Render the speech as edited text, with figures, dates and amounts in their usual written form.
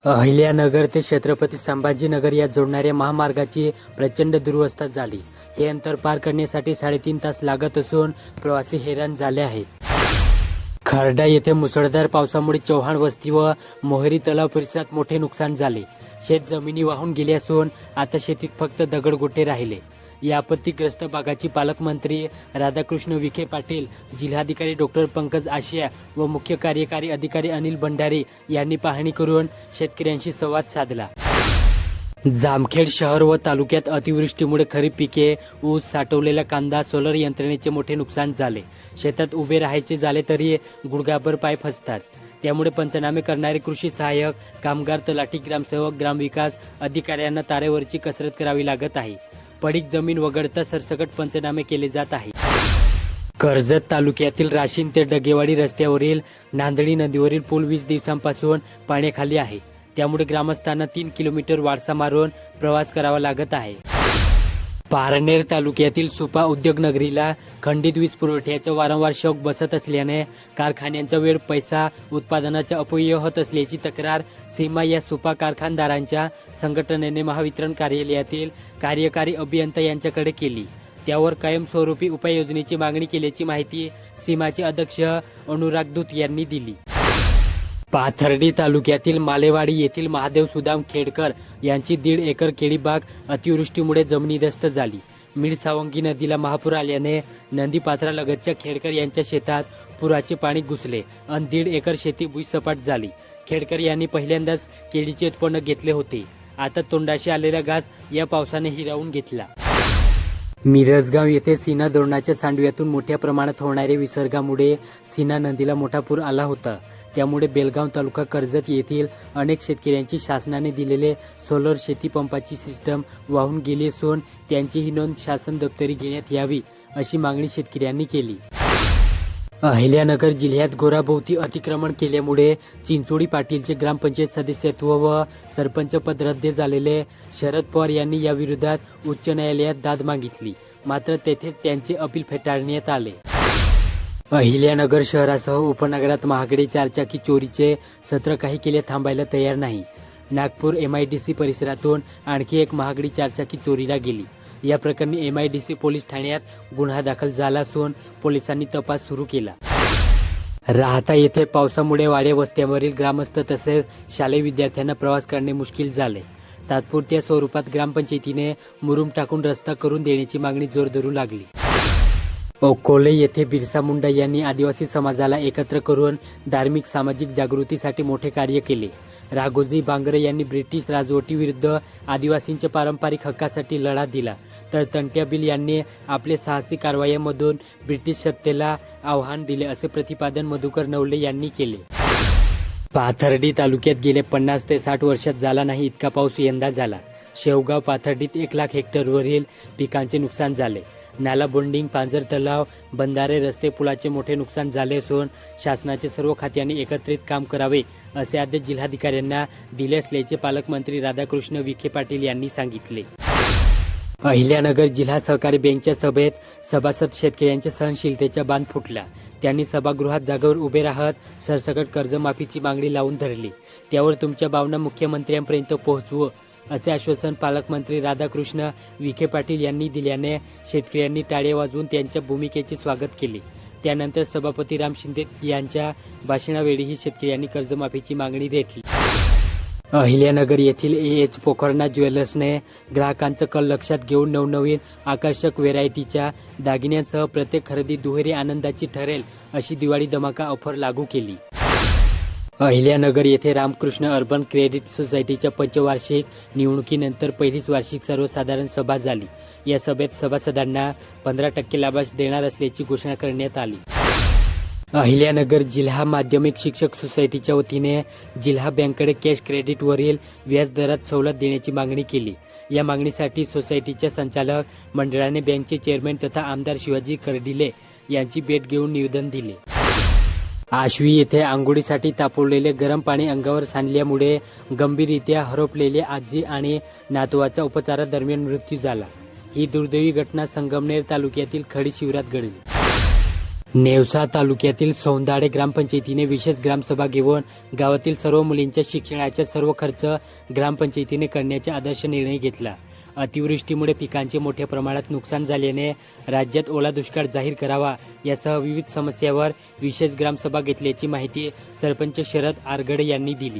अहिल्यानगर ते छत्रपती संभाजीनगर या जोडणाऱ्या महामार्गाची प्रचंड दुरवस्था झाली. हे अंतर पार करण्यासाठी 3.5 तास लागत असून प्रवासी हैराण झाले आहेत. खर्डा येथे मुसळधार पावसामुळे चव्हाण वस्ती व मोहरी तलाव परिसरात मोठे नुकसान झाले. शेत जमिनी वाहून गेले असून आता शेतीत फक्त दगडगोटे राहिले. या आपत्तीग्रस्त भागाची पालकमंत्री राधाकृष्ण विखे पाटील, जिल्हाधिकारी डॉक्टर पंकज आशिया व मुख्य कार्यकारी अधिकारी अनिल भंडारे यांनी पाहणी करून शेतकऱ्यांशी संवाद साधला. जामखेड शहर व तालुक्यात अतिवृष्टीमुळे खरीप पिके, ऊस, साठवलेला कांदा, सोलर यंत्रणेचे मोठे नुकसान झाले. शेतात उभे राहायचे झाले तरी गुडघाभर पाय फसतात. त्यामुळे पंचनामे करणारे कृषी सहाय्यक, कामगार, तलाठी, ग्रामसेवक, ग्रामविकास अधिकाऱ्यांना तारेवरची कसरत करावी लागत आहे. पडीक जमीन वगळता सरसकट पंचनामे केले जात आहे. कर्जत तालुक्यातील राशीन ते डगेवाडी रस्त्यावरील नांदणी नदीवरील पूल 20 दिवसांपासून पाण्याखाली आहे. त्यामुळे ग्रामस्थांना 3 किलोमीटर वारसा मारून प्रवास करावा लागत आहे. पारनेर तालुक्यातील सुपा उद्योगनगरीला खंडित वीज पुरवठ्याचा वारंवार शॉक बसत असल्याने कारखान्यांचा वेळ, पैसा, उत्पादनाचा अपव्यय होत असल्याची तक्रार सीमा या सुपा कारखानदारांच्या संघटनेने महावितरण कार्यालयातील कार्यकारी अभियंता यांच्याकडे केली. त्यावर कायमस्वरूपी उपाययोजनेची मागणी केल्याची माहिती सीमाचे अध्यक्ष अनुराग दूत यांनी दिली. पाथर्डी तालुक्यातील मालेवाडी येथील महादेव सुदाम खेडकर यांची 1.5 एकर केळी बाग अतिवृष्टीमुळे जमिनीदस्त झाली. मिठसावंगी नदीला महापूर आल्याने नदीपात्रालगतच्या खेडकर यांच्या शेतात पुराचे पाणी घुसले आणि 1.5 एकर शेती भुईसपाट झाली. खेडकर यांनी पहिल्यांदाच केळीचे उत्पन्न घेतले होते. आता तोंडाशी आलेला घास या पावसाने हिरावून घेतला. मिरजगाव येथे सीना धरणाच्या सांडव्यातून मोठ्या प्रमाणात होणाऱ्या विसर्गामुळे सीना नदीला मोठा पूर आला होता. त्यामुळे बेलगाव तालुका कर्जत येथील अनेक शेतकऱ्यांची शासनाने दिलेले सोलर शेती पंपाची सिस्टम वाहून गेली असून त्यांचीही नोंद शासन दप्तरी घेण्यात यावी अशी मागणी शेतकऱ्यांनी केली. अहिल्यानगर जिल्ह्यात घोराभोवती अतिक्रमण केल्यामुळे चिंचोडी पाटीलचे ग्रामपंचायत सदस्यत्व व सरपंच पद रद्द झालेले शरद पवार यांनी याविरोधात उच्च न्यायालयात दाद मागितली. मात्र तेथेच त्यांचे अपील फेटाळण्यात आले. अहिल्यानगर शहरासह उपनगरात महागडे 4चाकी चोरीचे सत्र काही केले थांबायला तयार नाही. नागपूर MIDC परिसरातून आणखी एक महागडी 4चाकी चोरीला गेली. या प्रकरणी MIDC पोलीस ठाण्यात गुन्हा दाखल झाला असून पोलिसांनी तपास सुरू केला. राहता येथे पावसामुळे वाड्या वस्त्यांवरील ग्रामस्थ तसेच शालेय विद्यार्थ्यांना प्रवास करणे मुश्किल झाले. तात्पुरत्या स्वरूपात ग्रामपंचायतीने मुरुम टाकून रस्ता करून देण्याची मागणी जोर धरू लागली. अकोले येथे बिरसा मुंडा यांनी आदिवासी समाजाला एकत्र करून धार्मिक सामाजिक जागृतीसाठी मोठे कार्य केले. राघोजी बांगरे यांनी ब्रिटिश राजवटीविरुद्ध आदिवासींच्या पारंपरिक हक्कासाठी लढा दिला, तर तंट्या बिल यांनी आपल्या साहसी कारवायांमधून ब्रिटिश सत्तेला आव्हान दिले असे प्रतिपादन मधुकर नवले यांनी केले. पाथर्डी तालुक्यात गेल्या 50 ते 60 वर्षात झाला नाही इतका पाऊस यंदा झाला. शेवगाव पाथर्डीत 1 लाख हेक्टरवरील पिकांचे नुकसान झाले. नाला बोंडिंग, पांजर तलाव, बंधारे, रस्ते, पुलाचे मोठे नुकसान झाले असून शासनाचे सर्व खात्यांनी एकत्रित काम करावे असे आदेश जिल्हाधिकाऱ्यांना दिले असल्याचे पालकमंत्री राधाकृष्ण विखे पाटील यांनी सांगितले. अहिल्यानगर जिल्हा सहकारी बँकेच्या सभेत सभासद शेतकऱ्यांच्या सहनशीलतेचा बांध फुटला. त्यांनी सभागृहात जागेवर उभे राहत सरसकट कर्जमाफीची मागणी लावून धरली. त्यावर तुमच्या भावना मुख्यमंत्र्यांपर्यंत पोहोचवू असे आश्वासन पालकमंत्री राधाकृष्ण विखे पाटील यांनी दिल्याने शेतकऱ्यांनी टाळ्या वाजवून त्यांच्या भूमिकेचे स्वागत केले. त्यानंतर सभापती राम शिंदे यांच्या भाषणावेळीही शेतकऱ्यांनी कर्जमाफीची मागणी रेटली. अहिल्यानगर येथील AH पोखरणा ज्वेलर्सने ग्राहकांचं कल लक्षात घेऊन नवनवीन आकर्षक व्हेरायटीच्या दागिन्यांसह प्रत्येक खरेदी दुहेरी आनंदाची ठरेल अशी दिवाळी धमाका ऑफर लागू केली. अहिल्यानगर येथे रामकृष्ण अर्बन क्रेडिट सोसायटीच्या पंचवार्षिक निवडणुकीनंतर पहिलीच वार्षिक सर्वसाधारण सभा झाली. या सभेत सभासदांना 15% लाभांश देणार असल्याची घोषणा करण्यात आली. अहिल्यानगर जिल्हा माध्यमिक शिक्षक सोसायटीच्या वतीने जिल्हा बँकेकडे कॅश क्रेडिटवरील व्याज दरात सवलत देण्याची मागणी केली. या मागणीसाठी सोसायटीच्या संचालक मंडळाने बँकचे चेअरमन तथा आमदार शिवाजी कर्डिले यांची भेट घेऊन निवेदन दिले. आश्वी येथे आंघोळीसाठी तापवलेले गरम पाणी अंगावर सांडल्यामुळे गंभीररित्या हरपलेल्या आजी आणि नातवाचा उपचारादरम्यान मृत्यू झाला. ही दुर्दैवी घटना संगमनेर तालुक्यातील खडी शिवारात घडली. नेवसा तालुक्यातील सौंदाडे ग्रामपंचायतीने विशेष ग्रामसभा घेऊन गावातील सर्व मुलींच्या शिक्षणाचा सर्व खर्च ग्रामपंचायतीने करण्याचा आदर्श निर्णय घेतला. अतिवृष्टीमुळे पिकांचे मोठ्या प्रमाणात नुकसान झाल्याने राज्यात ओला दुष्काळ जाहीर करावा यासह विविध समस्यावर विशेष ग्रामसभा घेतल्याची माहिती सरपंच शरद आरगडे यांनी दिली.